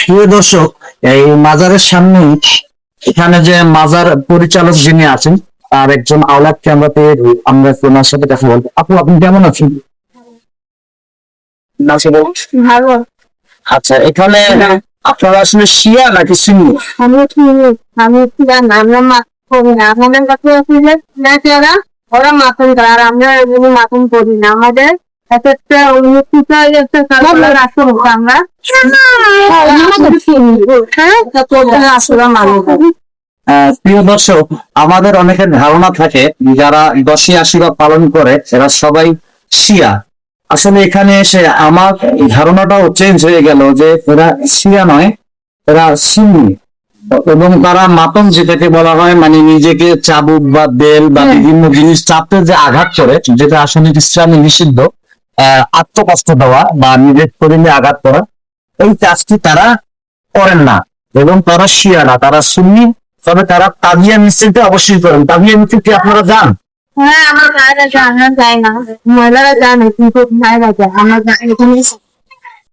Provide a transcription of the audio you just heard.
প্রিয় দর্শক, এই মাজারের সামনে এখানে যে মাজার পরিচালক যিনি আছেন তার একজন আওলাদকে আমরা পেয়ে আমরা ওনার সাথে কথা বলবো। আপু, আপনি কেমন আছেন? ভালো। আচ্ছা, এখানে আপনারা আসলে শিয়া নাকি সুন্নি? আমি আমরা করি না, আমাদের কাছে যারা ওরা মাতন করে, আর আমরা এগুলো মাতন করি না। আমাদের একটা উন্নতিটা আমরা প্রিয় দর্শক, আমাদের অনেকের ধারণা থাকে যারা দশই আশীর্বাদ পালন করে এরা সবাই শিয়া। আসলে এখানে এসে আমার ধারণাটাও চেঞ্জ হয়ে গেল যে এরা শিয়া নয়, এরা সুন্নি। এবং তারা মাতম যেটাকে বলা হয়, মানে নিজেকে চাবুক বা বেল বা বিভিন্ন জিনিস চাপতে যে আঘাত করে, যেটা আসলে ইসলামে নিষিদ্ধ, আত্মকষ্ট দেওয়া বা নিজের শরীরে আঘাত করা, এই কাজটি তারা করেন না। এবং তারা শিয়া না, তারা সুন্নি। তবে তারা তাজিয়া মিছিলটা অবশ্যই করেন। তাজিয়া মিছিল কি আপনারা যান? হ্যাঁ, আমার ভাইরা যায় না, মহিলারা জানে কিন্তু ভাইরা যায়, আমরা এখানে